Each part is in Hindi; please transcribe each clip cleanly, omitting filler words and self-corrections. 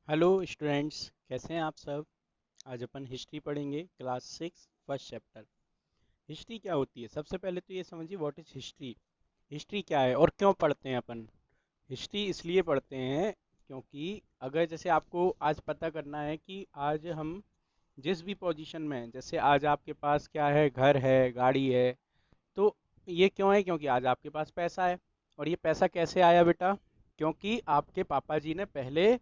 हेलो स्टूडेंट्स, कैसे हैं आप सब। आज अपन हिस्ट्री पढ़ेंगे, क्लास 6 फर्स्ट चैप्टर। हिस्ट्री क्या होती है? सबसे पहले तो ये समझिए व्हाट इज हिस्ट्री। हिस्ट्री क्या है और क्यों पढ़ते हैं अपन। हिस्ट्री इसलिए पढ़ते हैं क्योंकि अगर जैसे आपको आज पता करना है कि आज हम जिस भी पोजीशन में हैं, जैसे आज आपके पास क्या है, घर है, गाड़ी है, तो ये क्यों है? क्योंकि आज आपके पास पैसा है। और ये पैसा कैसे आया बेटा? क्योंकि आपके पापा जी ने पहले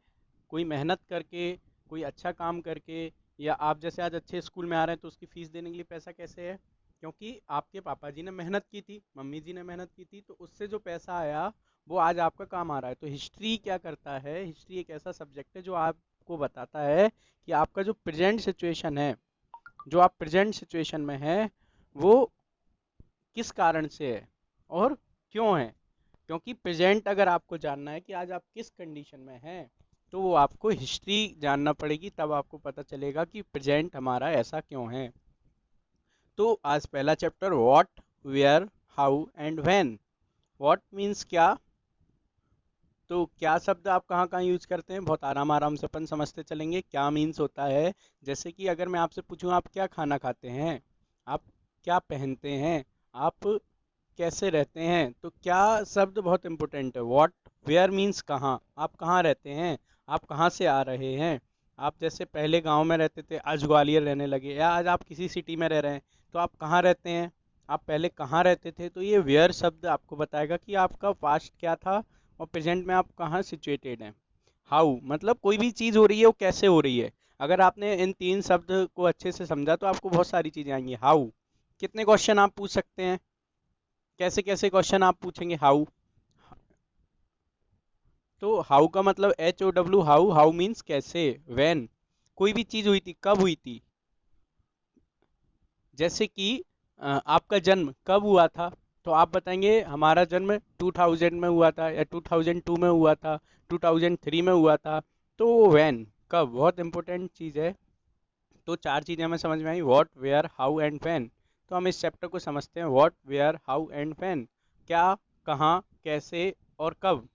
कोई मेहनत करके, कोई अच्छा काम करके, या आप जैसे आज अच्छे स्कूल में आ रहे हैं तो उसकी फीस देने के लिए पैसा कैसे है? क्योंकि आपके पापा जी ने मेहनत की थी, मम्मी जी ने मेहनत की थी, तो उससे जो पैसा आया वो आज आपका काम आ रहा है। तो हिस्ट्री क्या करता है? हिस्ट्री एक ऐसा सब्जेक्ट है जो आपको बताता है कि आपका जो प्रेजेंट सिचुएशन है, जो आप प्रेजेंट सिचुएशन में है, वो किस कारण से है और क्यों है। क्योंकि प्रेजेंट अगर आपको जानना है कि आज आप किस कंडीशन में हैं, तो वो आपको हिस्ट्री जानना पड़ेगी, तब आपको पता चलेगा कि प्रेजेंट हमारा ऐसा क्यों है। तो आज पहला chapter, what, where, how and when. What means क्या। तो क्या शब्द आप कहाँ कहाँ यूज करते हैं, बहुत आराम आराम से अपन समझते चलेंगे। क्या मीन्स होता है, जैसे कि अगर मैं आपसे पूछूं आप क्या खाना खाते हैं, आप क्या पहनते हैं, आप कैसे रहते हैं, तो क्या शब्द बहुत इंपॉर्टेंट है। व्हाट, वेयर मीन्स कहाँ, आप कहाँ रहते हैं, आप कहाँ से आ रहे हैं। आप जैसे पहले गांव में रहते थे, आज ग्वालियर रहने लगे, या आज आप किसी सिटी में रह रहे हैं, तो आप कहाँ रहते हैं, आप पहले कहाँ रहते थे। तो ये वेयर शब्द आपको बताएगा कि आपका पास्ट क्या था और प्रेजेंट में आप कहाँ सिचुएटेड हैं। हाउ मतलब कोई भी चीज़ हो रही है वो कैसे हो रही है। अगर आपने इन तीन शब्द को अच्छे से समझा तो आपको बहुत सारी चीज़ें आएंगी। हाउ, कितने क्वेश्चन आप पूछ सकते हैं, कैसे कैसे क्वेश्चन आप पूछेंगे। हाउ, तो हाउ का मतलब HOW, हाउ। हाउ मीन्स कैसे। व्हेन, कोई भी चीज हुई थी, कब हुई थी। जैसे कि आपका जन्म कब हुआ था, तो आप बताएंगे हमारा जन्म 2000 में हुआ था, या 2002 में हुआ था, 2003 में हुआ था। तो व्हेन, कब, बहुत इंपॉर्टेंट चीज़ है। तो चार चीज़ें हमें समझ में आई, what, where, how and when. तो हम इस चैप्टर को समझते हैं, what, where, how and when. क्या, कहाँ, कैसे और कब।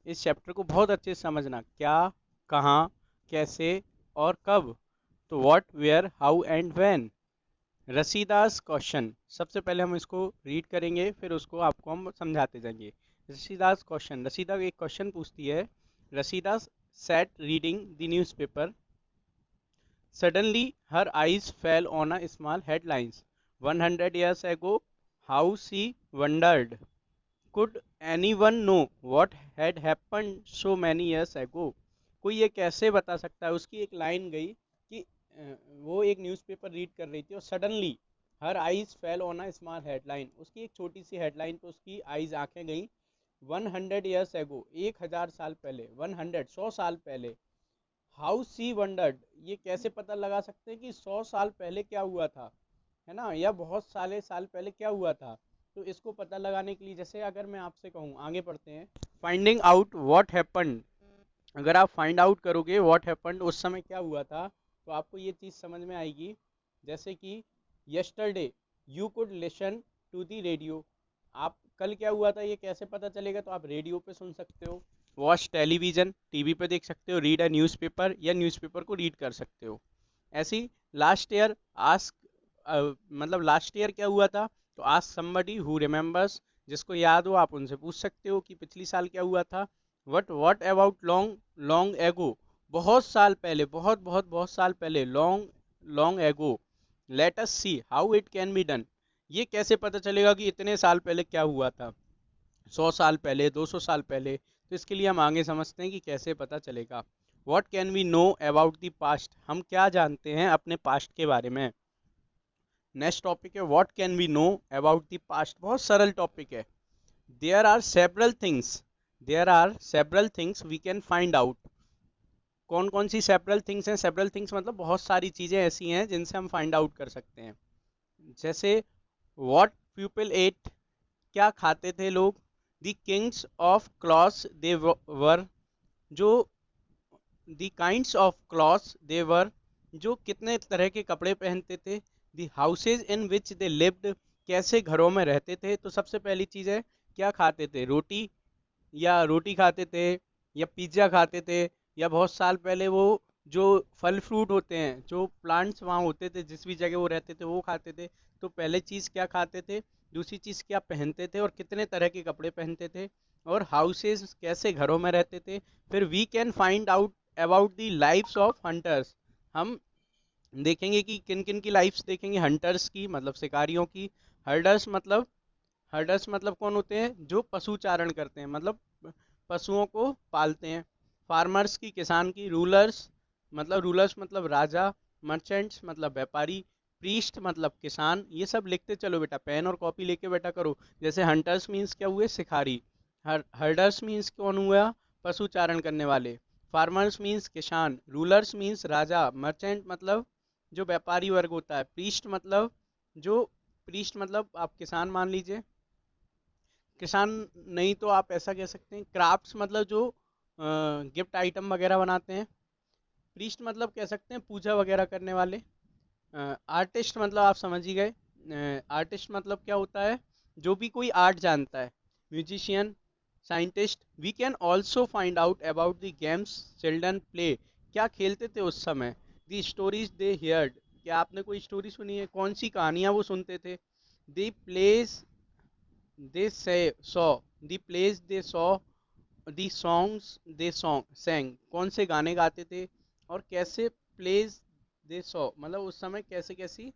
इस चैप्टर को बहुत अच्छे से समझना, क्या, कहाँ, कैसे और कब। तो what, where, how and when. रसीदास क्वेश्चन, सबसे पहले हम इसको रीड करेंगे, फिर उसको आपको हम समझाते जाएंगे। रसीदास क्वेश्चन, रसीदा एक क्वेश्चन पूछती है। रसीदा sat reading the newspaper. Suddenly her eyes fell on a small headlines. 100 years ago, how she wondered. Could anyone know what had happened so many years ago? कोई ये कैसे बता सकता है। उसकी एक लाइन गई कि वो एक न्यूज़पेपर रीड कर रही थी और suddenly her eyes fell on a small headline, उसकी एक छोटी सी हेडलाइन पे उसकी आईज, आंखें गई। 100 years ago, 1000 साल पहले, 100 100 साल पहले। हाउ सी वंडर्ड, ये कैसे पता लगा सकते हैं कि 100 साल पहले क्या हुआ था, है ना, या बहुत साले साल पहले क्या हुआ था। तो इसको पता लगाने के लिए, जैसे अगर मैं आपसे कहूँ, आगे पढ़ते हैं, फाइंडिंग आउट व्हाट हैपेंड। अगर आप फाइंड आउट करोगे व्हाट हैपेंड, उस समय क्या हुआ था, तो आपको ये चीज़ समझ में आएगी। जैसे कि yesterday you could listen to the radio. आप कल क्या हुआ था ये कैसे पता चलेगा, तो आप रेडियो पे सुन सकते हो। वॉच टेलीविजन, टीवी पे देख सकते हो। रीड अ न्यूज़पेपर, या न्यूज़पेपर को रीड कर सकते हो। ऐसी लास्ट ईयर आस्क, मतलब लास्ट ईयर क्या हुआ था, तो आस्क समबडी हु रिमेम्बर्स, जिसको याद हो आप उनसे पूछ सकते हो कि पिछली साल क्या हुआ था। What about long, long ago, बहुत साल पहले, बहुत बहुत बहुत साल पहले, long, long ago. Let us see how it can be done, ये कैसे पता चलेगा कि इतने साल पहले क्या हुआ था, 100 साल पहले, 200 साल पहले। तो इसके लिए हम आगे समझते हैं कि कैसे पता चलेगा। What can we know about the past, हम क्या जानते हैं अपने पास्ट के बारे में। नेक्स्ट टॉपिक है what can we know about the past, बहुत सरल टॉपिक है। There are several things, there are several things we can find out. कौन कौन सी सेवरल थिंग्स हैं? सेवरल थिंग्स मतलब बहुत सारी चीज़ें ऐसी हैं जिनसे हम फाइंड आउट कर सकते हैं। जैसे व्हाट पीपल एट, क्या खाते थे लोग। The Kings of clothes they वर, जो the kinds of clothes they वर, जो कितने तरह के कपड़े पहनते थे। The houses in which they lived, कैसे घरों में रहते थे। तो सबसे पहली चीज़ है क्या खाते थे, रोटी, या रोटी खाते थे, या पिज्ज़ा खाते थे, या बहुत साल पहले वो जो फल फ्रूट होते हैं, जो प्लांट्स वहाँ होते थे, जिस भी जगह वो रहते थे वो खाते थे। तो पहले चीज़ क्या खाते थे, दूसरी चीज़ क्या पहनते थे, और कितने तरह के कपड़े पहनते थे, और हाउसेस कैसे घरों में रहते थे। फिर we can find out about the lives of hunters. हम देखेंगे कि किन किन की लाइफ्स देखेंगे, हंटर्स की मतलब शिकारियों की, हर्डर्स मतलब, हर्डर्स मतलब कौन होते हैं, जो पशु चारण करते हैं, मतलब पशुओं को पालते हैं। फार्मर्स की, किसान की। रूलर्स मतलब राजा। मर्चेंट्स मतलब व्यापारी। प्रीस्ट मतलब किसान। ये सब लिखते चलो बेटा, पेन और कॉपी लेके बेटा करो। जैसे हंटर्स मीन्स क्या हुए, शिकारी। हर्डर्स मीन्स कौन हुआ, पशु चारण करने वाले। फार्मर्स मीन्स किसान। रूलर्स मीन्स राजा। मर्चेंट मतलब जो व्यापारी वर्ग होता है। जो प्रीस्ट मतलब आप किसान मान लीजिए। किसान नहीं तो आप ऐसा कह सकते हैं, क्राफ्ट्स मतलब जो गिफ्ट आइटम वगैरह बनाते हैं। प्रीस्ट मतलब कह सकते हैं पूजा वगैरह करने वाले। आर्टिस्ट मतलब आप समझ ही गए। आर्टिस्ट मतलब क्या होता है, जो भी कोई आर्ट जानता है। Musician. Scientist. We can also find out about the games children play. क्या खेलते थे उस समय। The stories they heard. क्या आपने कोई स्टोरी सुनी है, कौन सी कहानियां वो सुनते थे। द प्लेस दे से saw. The place they saw. The songs they song सैंग। कौन से गाने गाते थे, और कैसे प्लेज दे सॉ मतलब उस समय कैसे कैसी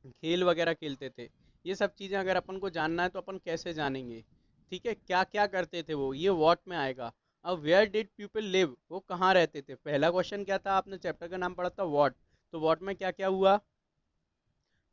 खेल वगैरह खेलते थे। ये सब चीज़ें अगर अपन को जानना है तो अपन कैसे जानेंगे। ठीक है, क्या क्या करते थे वो, ये वॉट में आएगा। अब वेयर डिड पीपल लिव, वो कहाँ रहते थे। पहला क्वेश्चन क्या था, आपने चैप्टर का नाम पढ़ा था वॉट। तो वॉट में क्या क्या हुआ,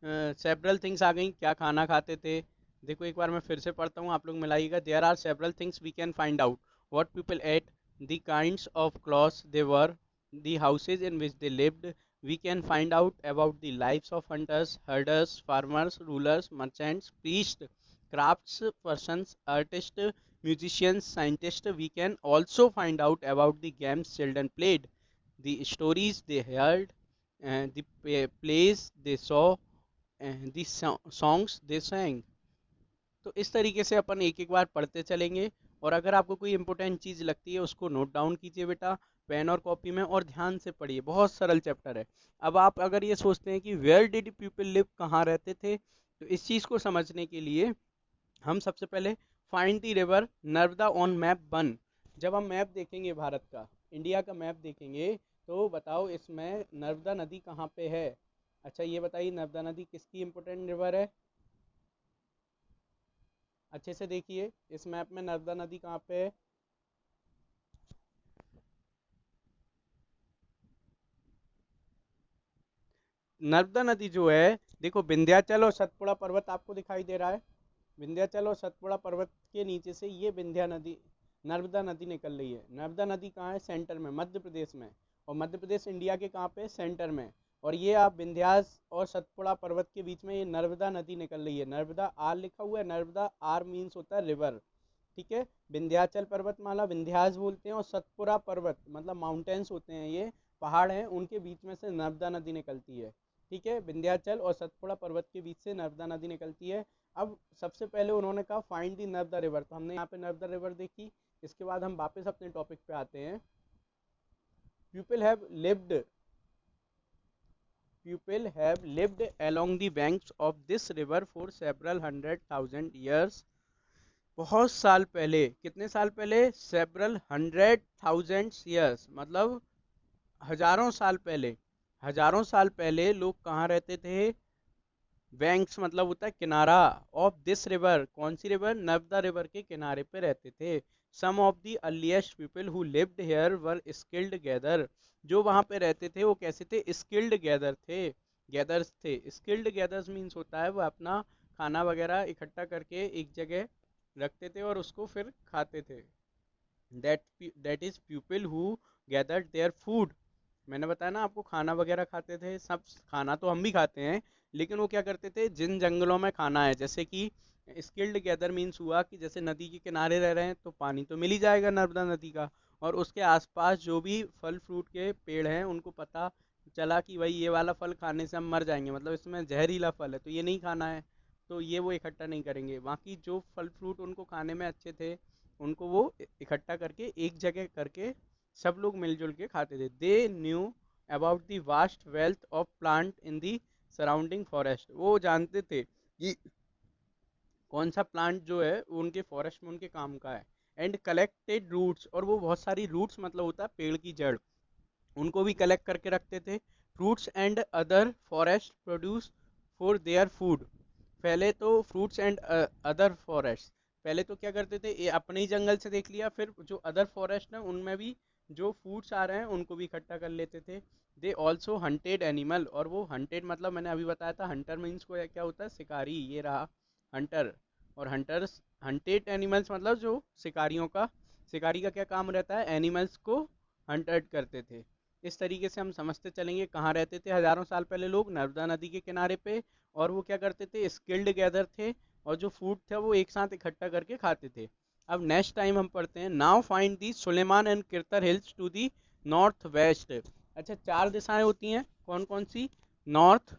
सेवरल थिंग्स आ गई, क्या खाना खाते थे। देखो एक बार मैं फिर से पढ़ता हूँ, आप लोग मिलाइएगा। There are several things we can find out, what people ate, the kinds of clothes they wore, the houses in which they lived. We can find out about the lives of hunters, herders, farmers, rulers, merchants, priests, crafts persons, artists, musicians, scientists. We can also find out about the games children played, the stories they heard, and the plays they saw, the songs they sang। तो इस तरीके से अपन एक एक बार पढ़ते चलेंगे। और अगर आपको कोई इंपॉर्टेंट चीज़ लगती है उसको नोट डाउन कीजिए बेटा, पेन और कॉपी में, और ध्यान से पढ़िए, बहुत सरल चैप्टर है। अब आप अगर ये सोचते हैं कि वेयर डिड पीपल लिव, कहाँ रहते थे, तो इस चीज़ को समझने के लिए हम सबसे पहले find the river Narmada on map 1। जब हम मैप देखेंगे भारत का, इंडिया का मैप देखेंगे, तो बताओ इसमें नर्मदा नदी कहाँ पे है। अच्छा ये बताइए, नर्मदा नदी किसकी इंपॉर्टेंट रिवर है। अच्छे से देखिए इस मैप में नर्मदा नदी कहाँ पे है। नर्मदा नदी जो है, देखो विंध्याचल और सतपुड़ा पर्वत आपको दिखाई दे रहा है। विंध्याचल और सतपुड़ा पर्वत के नीचे से ये विंध्या नदी, नर्मदा नदी निकल रही है। नर्मदा नदी कहाँ है, सेंटर में, मध्य प्रदेश में। और मध्य प्रदेश इंडिया के कहाँ पे, सेंटर में। और ये आप विंध्यास और सतपुड़ा पर्वत के बीच में ये नर्मदा नदी निकल रही है। नर्मदा आर लिखा हुआ है, नर्मदा आर मीन्स होता है रिवर। ठीक है, विंध्याचल पर्वतमाला विंध्यास बोलते हैं, और सतपुड़ा पर्वत मतलब माउंटेन्स होते हैं, ये पहाड़ हैं, उनके बीच में से नर्मदा नदी निकलती है। ठीक है, विंध्याचल और सतपुड़ा पर्वत के बीच से नर्मदा नदी निकलती है। अब सबसे पहले उन्होंने कहा फाइंड दी नर्मदा रिवर, तो हमने यहाँ पे नर्मदा रिवर देखी। इसके बाद हम वापस अपने टॉपिक पे आते हैं। People have lived people have lived along the banks of this river for several hundred thousand years। बहुत साल पहले, कितने साल पहले, सेवरल हंड्रेड थाउजेंड ईयर्स मतलब हजारों साल पहले। हजारों साल पहले लोग कहाँ रहते थे, बैंक्स मतलब होता है किनारा, ऑफ दिस रिवर, कौन सी रिवर, नर्मदा रिवर के किनारे पे रहते थे। Some of the earliest people who lived here were skilled gather. जो वहां पे रहते थे वो कैसे थे, स्किल्ड गैदर थे, गैदर्स थे। स्किल्ड गैदर्स मीन्स होता है वो अपना खाना वगैरह इकट्ठा करके एक जगह रखते थे और उसको फिर खाते थे। That is people who gathered their food. मैंने बताया ना आपको, खाना वगैरह खाते थे सब। खाना तो हम भी खाते हैं, लेकिन वो क्या करते थे, जिन जंगलों में खाना है, जैसे कि स्किल्ड गैदर मीन्स हुआ कि जैसे नदी के किनारे रह रहे हैं तो पानी तो मिल ही जाएगा नर्मदा नदी का, और उसके आसपास जो भी फल फ्रूट के पेड़ हैं उनको पता चला कि भाई ये वाला फल खाने से हम मर जाएंगे, मतलब इसमें जहरीला फल है तो ये नहीं खाना है। तो ये वो इकट्ठा नहीं करेंगे, बाकी जो फल फ्रूट उनको खाने में अच्छे थे उनको वो इकट्ठा करके एक जगह करके सब लोग मिलजुल के खाते थे। They knew about the vast wealth of plant in the surrounding forest, वो जानते थे कि कौन सा प्लांट जो है वो उनके फॉरेस्ट में उनके काम का है। एंड कलेक्टेड रूट्स, और वो बहुत सारी रूट्स मतलब होता है पेड़ की जड़, उनको भी कलेक्ट करके रखते थे। Fruits and other forest produce for their food, पहले तो फ्रूट्स एंड अदर फॉरेस्ट, पहले तो क्या करते थे ये अपने ही जंगल से देख लिया, फिर जो अदर फॉरेस्ट है उनमें भी जो फूड्स आ रहे हैं उनको भी इकट्ठा कर लेते थे। दे ऑल्सो हंटेड एनिमल, और वो हंटेड मतलब मैंने अभी बताया था हंटर मीन्स को क्या होता है, शिकारी, ये रहा हंटर। और हंटर्स, हंटेड एनिमल्स मतलब जो शिकारियों का, शिकारी का क्या काम रहता है, एनिमल्स को हंटेड करते थे। इस तरीके से हम समझते चलेंगे कहाँ रहते थे हजारों साल पहले लोग, नर्मदा नदी के किनारे पे। और वो क्या करते थे, स्किल्ड गैदर थे, और जो फूड था वो एक साथ इकट्ठा करके खाते थे। अब नेक्स्ट टाइम हम पढ़ते हैं, now find the Sulaiman and Kirthar hills to the north west. अच्छा, चार दिशाएं होती हैं, कौन कौन सी, नॉर्थ,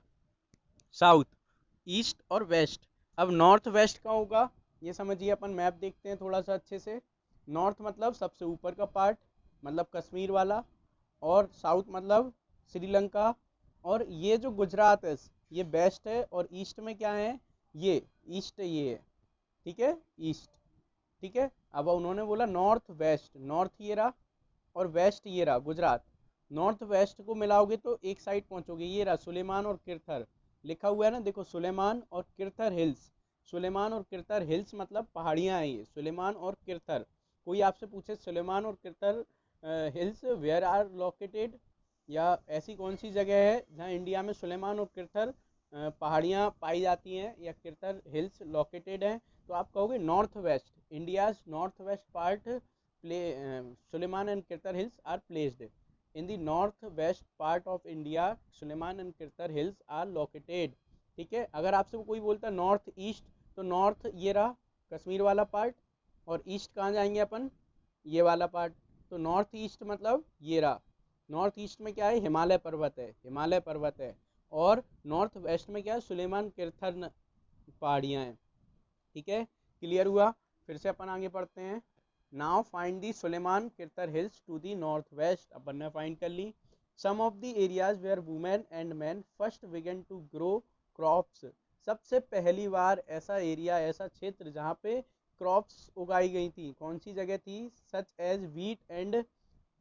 साउथ, ईस्ट और वेस्ट। अब नॉर्थ वेस्ट का होगा, ये समझिए, अपन मैप देखते हैं थोड़ा सा अच्छे से। नॉर्थ मतलब सबसे ऊपर का पार्ट, मतलब कश्मीर वाला, और साउथ मतलब श्रीलंका, और ये जो गुजरात है ये वेस्ट है, और ईस्ट में क्या है, ये ईस्ट ये है, ठीक है, ईस्ट, ठीक है। अब उन्होंने बोला नॉर्थ वेस्ट, नॉर्थ ये रहा और वेस्ट ये रहा गुजरात। नॉर्थ वेस्ट को मिलाओगे तो एक साइड पहुंचोगे, ये रहा सुलेमान और किरथर, लिखा हुआ है ना, देखो सुलेमान और किरथर हिल्स। सुलेमान और किरथर हिल्स मतलब पहाड़ियां हैं ये, सुलेमान और किरथर। कोई आपसे पूछे सुलेमान और किरथर हिल्स वेयर आर लोकेटेड, या ऐसी कौन सी जगह है जहाँ इंडिया में सुलेमान और किरथर पहाड़ियाँ पाई जाती हैं, या किरथर हिल्स लोकेटेड हैं, तो आप कहोगे north west, India's north west part play, Sulaiman and Kirthar hills are placed in the north west part of India, Sulaiman and Kirthar hills are located. ठीक है, अगर आपसे कोई बोलता है नॉर्थ ईस्ट, तो नॉर्थ ये रहा कश्मीर वाला पार्ट, और ईस्ट कहाँ जाएंगे अपन, ये वाला पार्ट। तो नॉर्थ ईस्ट मतलब ये रहा, नॉर्थ ईस्ट में क्या है, हिमालय पर्वत है, हिमालय पर्वत है। और नॉर्थ वेस्ट में क्या है, सुलेमान किरथर पहाड़ियाँ हैं। ठीक है, क्लियर हुआ। फिर से अपन आगे पढ़ते हैं। Now find the Sulaiman Kirthar hills to the north west, अपन ने फाइंड कर ली। Some of the areas where women and man first began to grow crops, सबसे पहली बार ऐसा एरिया, ऐसा क्षेत्र जहाँ पे क्रॉप्स उगाई गई थी, कौन सी जगह थी, such as wheat and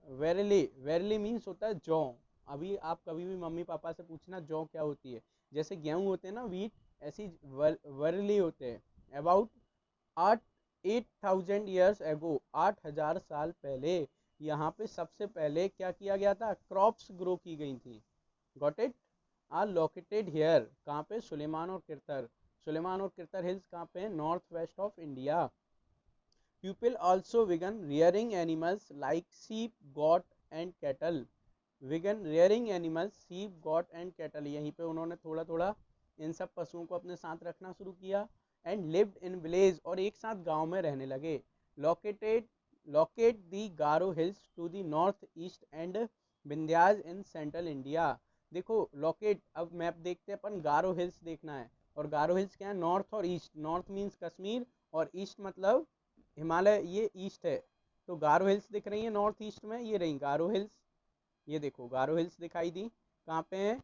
barley, barley means होता है जौ। अभी आप कभी भी मम्मी पापा से पूछना जौ क्या होती है, जैसे गेहूं होते हैं ना व्हीट, ऐसी वेरले होते हैं। अबाउट 8,000 ईयर्स एगो, 8,000 साल पहले यहाँ पे सबसे पहले क्या किया गया था, क्रॉप्स ग्रो की गई थी। Got it, are located here, कहाँ पे, सुलेमान और किरतर। सुलेमान और किरतर हिल्स कहाँ पे, north west of India. People also began rearing animals like sheep, goat and cattle. Began rearing animals, sheep, goat and cattle. यहीं पे उन्होंने थोड़ा थोड़ा इन सब पशुओं को अपने साथ रखना शुरू किया। एंड लिव्ड इन विलेज, और एक साथ गांव में रहने लगे। Located, locate the Garo hills to the north east and Vindhyas in central India. देखो लोकेट, अब मैप देखते हैं अपन, गारो हिल्स देखना है, और गारो हिल्स क्या है, नॉर्थ और ईस्ट, नॉर्थ मीन्स कश्मीर और ईस्ट मतलब हिमालय, ये ईस्ट है। तो गारो हिल्स दिख रही है नॉर्थ ईस्ट में, ये रही गारो हिल्स, ये देखो गारो हिल्स दिखाई दी, कहाँ पे है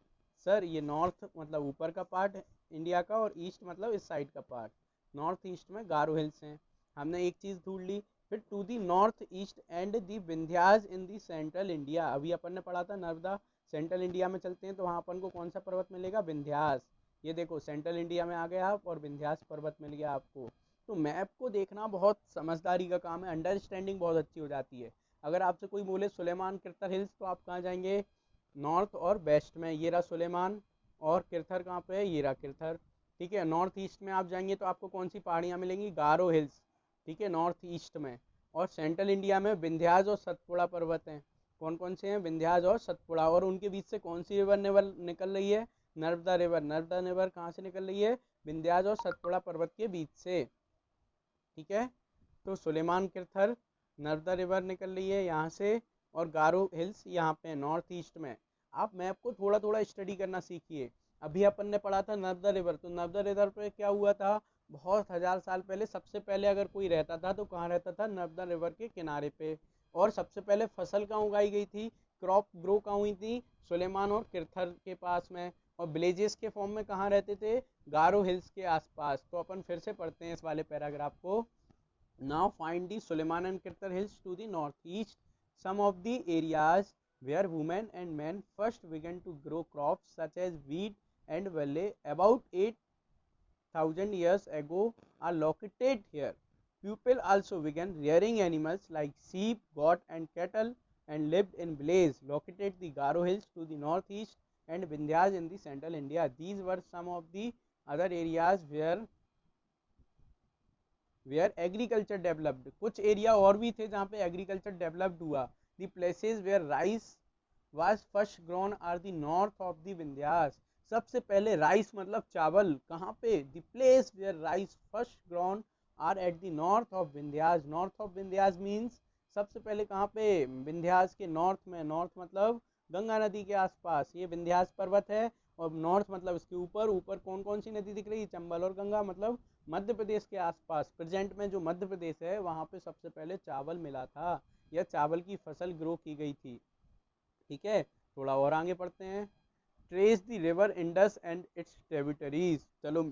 सर, ये नॉर्थ मतलब ऊपर का पार्ट है इंडिया का, और ईस्ट मतलब इस साइड का पार्ट, नॉर्थ ईस्ट में गारो हिल्स हैं। हमने एक चीज़ ढूंढ ली। फिर to the north east and the Vindhyas in the central India, अभी अपन ने पढ़ा था नर्मदा, सेंट्रल इंडिया में चलते हैं तो वहाँ अपन को कौन सा पर्वत मिलेगा, विंध्यास। ये देखो सेंट्रल इंडिया में आ गए आप, और विंध्यास पर्वत मिल गया आपको। तो मैप को देखना बहुत समझदारी का काम है, अंडरस्टैंडिंग बहुत अच्छी हो जाती है। अगर आपसे कोई बोले सुलेमान किरतर हिल्स, तो आप कहाँ जाएंगे, नॉर्थ और वेस्ट में, ये रहा सुलेमान, और किरथर कहाँ पे है, ये रहा किरथर। ठीक है, नॉर्थ ईस्ट में आप जाएंगे तो आपको कौन सी पहाड़ियाँ मिलेंगी, गारो हिल्स, ठीक है, नॉर्थ ईस्ट में। और सेंट्रल इंडिया में विंध्याज और सतपुड़ा पर्वत हैं। कौन कौन से हैं, विंध्याज और सतपुड़ा। और उनके बीच से कौन सी रिवर निकल रही है, नर्मदा रिवर। नर्मदा रिवर कहाँ से निकल रही है, विंध्याज और सतपुड़ा पर्वत के बीच से। ठीक है, तो सुलेमान किरथर, नर्मदा रिवर निकल रही है यहाँ से, और गारो हिल्स यहाँ पे नॉर्थ ईस्ट में। आप मैप को थोड़ा थोड़ा स्टडी करना सीखिए। अभी अपन ने पढ़ा था नर्मदा रिवर, तो नर्मदा रिवर पे क्या हुआ था, बहुत हजार साल पहले सबसे पहले अगर कोई रहता था तो कहाँ रहता था, नर्मदा रिवर के किनारे पे। और सबसे पहले फसल कहाँ उगाई गई थी, क्रॉप ग्रो कहाँ हुई थी, सुलेमान और किरथर के पास में। और विलेजेस के फॉर्म में कहाँ रहते थे, गारो हिल्स के आसपास। तो अपन फिर से पढ़ते हैं इस वाले पैराग्राफ को। Now find the Sulaiman and Kirthar hills to the north east, some of the areas where women and men first began to grow crops such as wheat and barley about 8,000 years ago are located here. People also began rearing animals like sheep, goat and cattle and lived in villages located the Garo hills to the northeast and Vindhyas in the central India. These were some of the other areas where agriculture developed. कुछ एरिया और भी थे जहाँ पे एग्रीकल्चर डेवलप्ड हुआ. The places where rice was first grown are the north of the Vindhyas. सबसे पहले राइस मतलब चावल कहाँ पे, the place where rice first grown are at the north of Vindhyas. North of Vindhyas means सबसे पहले कहाँ पे, विंध्यास के नॉर्थ में. नॉर्थ मतलब गंगा नदी के आसपास. ये विंध्यास पर्वत है और नॉर्थ मतलब इसके ऊपर. ऊपर कौन कौन सी नदी दिख रही है, चंबल और गंगा, मतलब मध्य प्रदेश के आसपास. प्रेजेंट में जो मध्य प्रदेश है वहाँ पे सबसे पहले चावल मिला था, या चावल की फसल ग्रो की गई थी. ठीक है, थोड़ा और आगे पढ़ते हैं. Trace the river Indus and its tributaries. चलो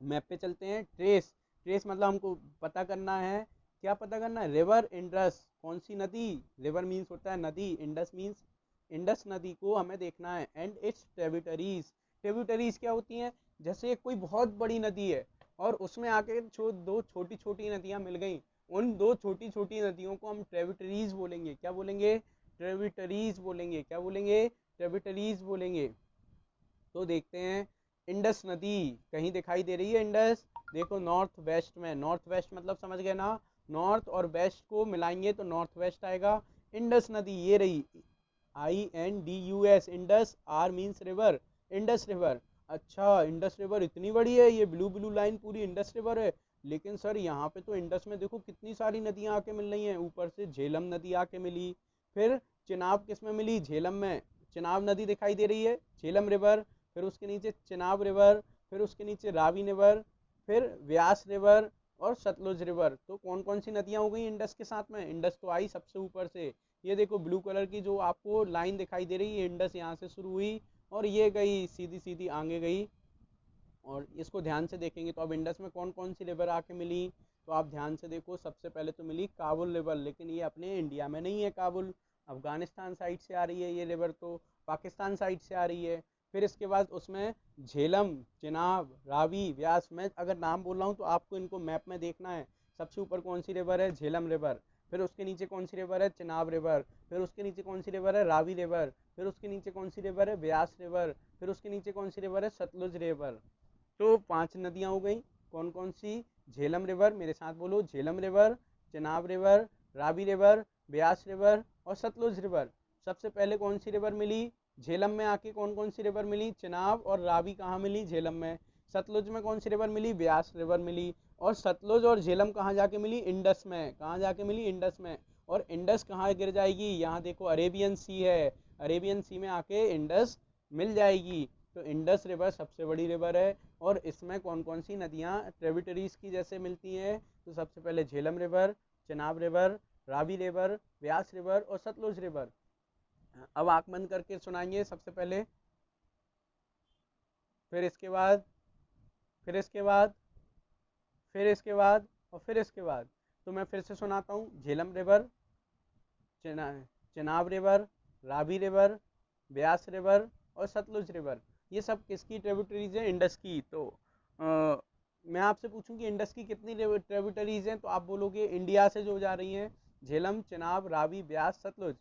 मैप पे चलते हैं. ट्रेस, ट्रेस मतलब हमको पता करना है. क्या पता करना है, रिवर इंडस कौन सी नदी, रिवर मीन्स होता है नदी, इंडस मीन्स इंडस नदी को हमें देखना है. एंड इट्स ट्रिब्यूटरीज, ट्रिब्यूटरीज क्या होती हैं, जैसे कोई बहुत बड़ी नदी है और उसमें आके दो छोटी छोटी नदियां मिल गई, उन दो छोटी छोटी नदियों को हम ट्रिब्यूटरीज बोलेंगे. क्या बोलेंगे, ट्रिब्यूटरीज बोलेंगे. क्या बोलेंगे, ट्रिब्यूटरीज बोलेंगे. तो देखते हैं, इंडस नदी कहीं दिखाई दे रही है, इंडस देखो नॉर्थ वेस्ट में. नॉर्थ वेस्ट मतलब समझ गए ना, नॉर्थ और वेस्ट को मिलाएंगे तो नॉर्थ वेस्ट आएगा. इंडस नदी ये रही, INDUS, Indus. R means river, Indus river. अच्छा, इंडस रिवर इतनी बड़ी है, ये ब्लू ब्लू लाइन पूरी इंडस रिवर है. लेकिन सर यहाँ पे तो इंडस में देखो कितनी सारी नदियां आके मिल रही हैं. ऊपर से झेलम नदी आके मिली, फिर चिनाब किस में मिली, झेलम में. चिनाब नदी दिखाई दे रही है, झेलम रिवर. फिर उसके नीचे चिनाब रिवर, फिर उसके नीचे रावी रिवर, फिर व्यास रिवर और सतलुज रिवर. तो कौन कौन सी नदियां हो गई इंडस के साथ में, इंडस तो आई सबसे ऊपर से. ये देखो ब्लू कलर की जो आपको लाइन दिखाई दे रही है, इंडस यहाँ से शुरू हुई और ये गई सीधी सीधी आगे गई. और इसको ध्यान से देखेंगे तो अब इंडस में कौन कौन सी रिवर आके मिली, तो आप ध्यान से देखो. सबसे पहले तो मिली काबुल रिवर, लेकिन ये अपने इंडिया में नहीं है काबुल, अफगानिस्तान साइड से आ रही है ये रिवर, तो पाकिस्तान साइड से आ रही है. फिर इसके बाद उसमें झेलम, चिनाब, रावी, व्यास. मैं अगर नाम बोल रहा हूँ तो आपको इनको मैप में देखना है. सबसे ऊपर कौन सी रिवर है, झेलम रिवर. फिर उसके नीचे कौन सी रिवर है, चिनाब रिवर. फिर उसके नीचे कौन सी रिवर है, रावी रिवर. फिर उसके नीचे कौन सी रिवर है, व्यास रिवर. फिर उसके नीचे कौन सी रिवर है, सतलुज रिवर. तो 5 नदियां हो गई. कौन कौन सी, झेलम रिवर, मेरे साथ बोलो, Jhelum river, Chenab river, Ravi river, Beas river और सतलुज रिवर. सबसे पहले कौन सी रिवर मिली, झेलम में आके कौन कौन सी रिवर मिली, चिनाब और रावी कहाँ मिली, झेलम में. सतलुज में कौन सी रिवर मिली, ब्यास रिवर मिली. और सतलुज और झेलम कहाँ जाके मिली, इंडस में. कहाँ जाके मिली, इंडस में. और इंडस कहाँ गिर जाएगी, यहाँ देखो अरेबियन सी है, अरेबियन सी में आके इंडस मिल जाएगी. तो इंडस रिवर सबसे बड़ी रिवर है. और इसमें कौन कौन सी नदियाँ ट्रिब्यूटरीज की जैसे मिलती हैं, तो सबसे पहले Jhelum river, Chenab river, Ravi river, Beas river और सतलुज रिवर. अब आंख बंद करके सुनाएंगे सबसे पहले, फिर इसके बाद, फिर इसके बाद, फिर इसके बाद और फिर इसके बाद. तो मैं फिर से सुनाता हूँ, झेलम रिवर, चिना Chenab river, Ravi river, Beas river और सतलुज रिवर. ये सब किसकी ट्रिब्यूटरीज हैं, इंडस की. तो मैं आपसे पूछूं कि इंडस की कितनी ट्रिब्यूटरीज हैं, तो आप बोलोगे इंडिया से जो जा रही हैं, झेलम, चिनाब, रावी, ब्यास, सतलुज,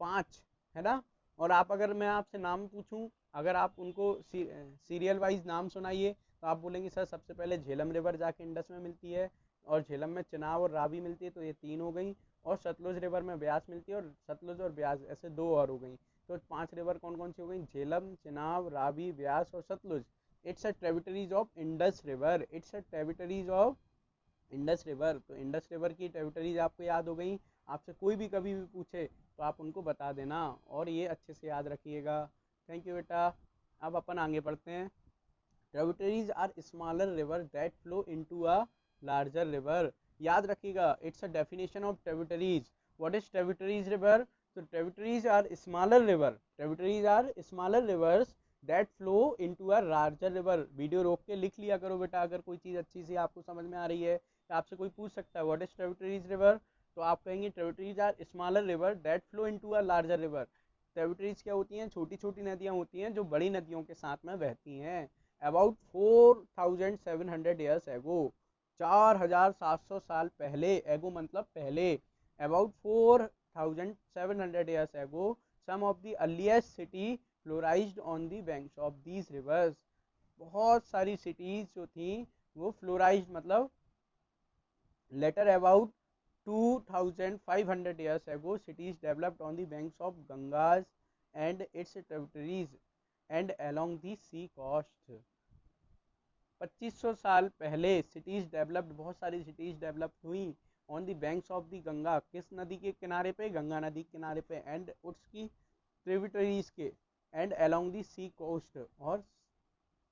5 है ना. और आप अगर मैं आपसे नाम पूछूं, अगर आप उनको सीरियल वाइज नाम सुनाइए, तो आप बोलेंगे सर सबसे पहले झेलम रिवर जाके इंडस में मिलती है, और झेलम में चिनाब और रावी मिलती है, तो ये 3 हो गई. और सतलुज रिवर में ब्यास मिलती है, और सतलुज और ब्यास ऐसे 2 और हो गई. तो 5 रिवर कौन कौन सी हो गई, झेलम, चिनाब, रावी, ब्यास और Sutlej. It's a tributaries of Indus river, it's a tributaries of Indus river. तो इंडस रिवर की ट्रिब्यूटरीज आपको याद हो गई. आपसे कोई भी कभी भी पूछे तो आप उनको बता देना, और ये अच्छे से याद रखिएगा. थैंक यू बेटा. अब अपन आगे बढ़ते हैं. Tributaries are smaller river that flow into a larger river. याद रखिएगा, it's a definition of tributaries. What is tributaries river? तो tributaries are smaller river, tributaries are smaller rivers that flow into a larger river. Video रोक के लिख लिया करो बेटा, अगर कोई चीज़ अच्छी सी आपको समझ में आ रही है, तो आपसे कोई पूछ सकता है व्हाट इज ट्रिब्यूटरीज रिवर, तो आप कहेंगे tributaries are smaller river that flow into a larger river. Tributaries क्या होती हैं? छोटी छोटी नदियाँ होती हैं जो बड़ी नदियों के साथ में बहती हैं। अबाउट 4700 ईयर्स एगो, 4700 साल पहले, एगो मतलब पहले, about 4700 years ago some of the earliest city flourishing on the banks of these rivers। बहुत सारी सिटीज जो थी वो फ्लोराइज्ड मतलब later about 2500 years ago cities developed on the banks of Gangas and its tributaries and along the sea coast। 2500 साल पहले सिटीज डेवलप्ड, बहुत सारी सिटीज डेवलप हुई on the banks of the Ganga, किस नदी के किनारे पे? गंगा नदी के किनारे पे, एंड उसकी ट्रिब्यूटरीज के, and along the sea coast, और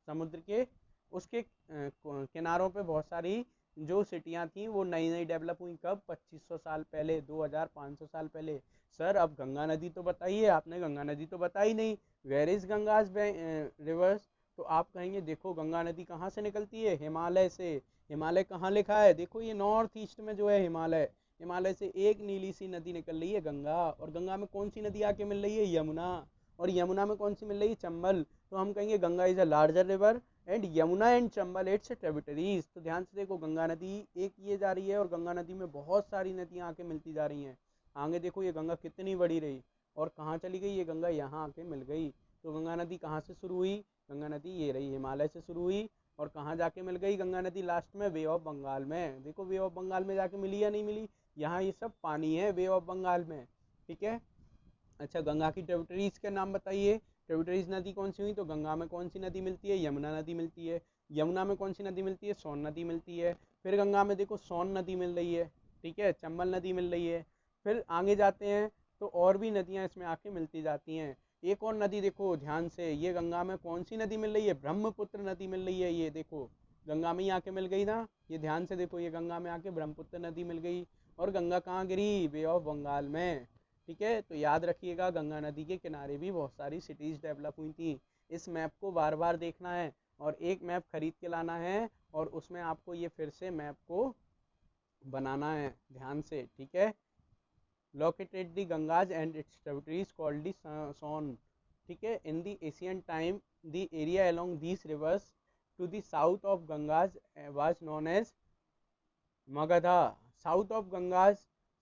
समुद्र के उसके किनारों पे बहुत सारी जो सिटियां थी वो नई नई डेवलप हुई। कब? 2500 साल पहले, 2500 साल पहले। सर अब गंगा नदी तो बताइए, आपने गंगा नदी तो बताई नहीं, वेयर इज गंगाज रिवर्स? तो आप कहेंगे देखो गंगा नदी कहाँ से निकलती है? हिमालय से। हिमालय कहाँ लिखा है? देखो ये नॉर्थ ईस्ट में जो है हिमालय, हिमालय से एक नीली सी नदी निकल रही है गंगा, और गंगा में कौन सी नदी आके मिल रही है? यमुना, और यमुना में कौन सी मिल रही है? चंबल। तो हम कहेंगे Ganga is a larger river and Yamuna and Chambal it's tributaries. तो ध्यान से देखो, गंगा नदी एक ये जा रही है और गंगा नदी में बहुत सारी नदियां आके मिलती जा रही हैं। आगे देखो ये गंगा कितनी बड़ी रही और कहाँ चली गई? ये गंगा यहाँ आके मिल गई। तो गंगा नदी कहाँ से शुरू हुई? गंगा नदी ये रही, हिमालय से शुरू हुई, और कहाँ जाके मिल गई गंगा नदी? लास्ट में वे ऑफ बंगाल में। देखो वे ऑफ बंगाल में जाके मिली या नहीं मिली? यहाँ ये सब पानी है वे ऑफ बंगाल में, ठीक है। अच्छा, गंगा की ट्रिब्यूटरीज के नाम बताइए। ट्रिब्यूटरीज नदी कौन सी हुई? तो गंगा में कौन सी नदी मिलती है? यमुना नदी मिलती है। यमुना में कौन सी नदी मिलती है? सोन नदी मिलती है। फिर गंगा में देखो सोन नदी मिल रही है, ठीक है, चंबल नदी मिल रही है। फिर आगे जाते हैं तो और भी नदियाँ इसमें आके मिलती जाती हैं। एक और नदी देखो ध्यान से, ये गंगा में कौन सी नदी मिल रही है? ब्रह्मपुत्र नदी मिल रही है। ये देखो गंगा में ही आके मिल गई ना, ये ध्यान से देखो, ये गंगा में आके ब्रह्मपुत्र नदी मिल गई। और गंगा कहाँ गिरी? बे ऑफ बंगाल में, ठीक है। तो याद रखिएगा गंगा नदी के किनारे भी बहुत सारी सिटीज़ डेवलप हुई थी। इस मैप को बार बार देखना है और एक मैप खरीद के लाना है, और उसमें आपको ये फिर से मैप को बनाना है ध्यान से, ठीक है। Located the Ganges and its tributaries called the Son, ठीक है। In the Asian time the area along these rivers to the south of Ganges was known as Magadha. South of Ganges,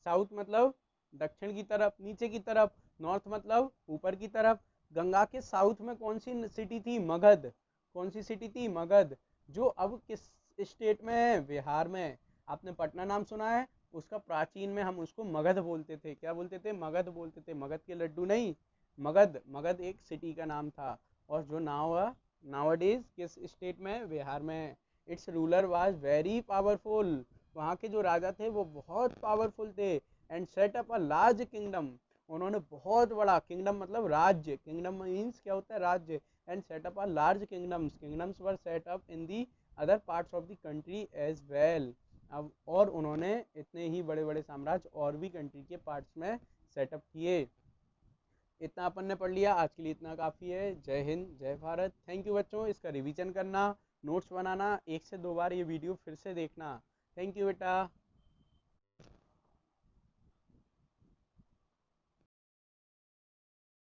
south मतलब दक्षिण की तरफ, नीचे की तरफ, नॉर्थ मतलब ऊपर की तरफ। गंगा के साउथ में कौन सी सिटी थी? मगध। कौन सी सिटी थी? मगध, जो अब किस स्टेट में है? बिहार में। आपने पटना नाम सुना है? उसका प्राचीन में हम उसको मगध बोलते थे। क्या बोलते थे? मगध बोलते थे, मगध के लड्डू नहीं, मगध। मगध एक सिटी का नाम था, और जो नाव नाउअडेज किस स्टेट में? बिहार में। It's ruler was very powerful, वहाँ के जो राजा थे वो बहुत पावरफुल थे। And set up a large kingdom, उन्होंने बहुत बड़ा, किंगडम मतलब राज्य, किंगडम मीन्स क्या होता है? राज्य। And set up a large kingdoms, kingdoms were set up in the other parts of the country as well. अब और उन्होंने इतने ही बड़े बड़े साम्राज्य और भी कंट्री के पार्ट्स में सेटअप किए। इतना अपन ने पढ़ लिया, आज के लिए इतना काफ़ी है। जय हिंद, जय भारत। थैंक यू बच्चों, इसका रिवीजन करना, नोट्स बनाना, एक से दो बार ये वीडियो फिर से देखना। थैंक यू बेटा।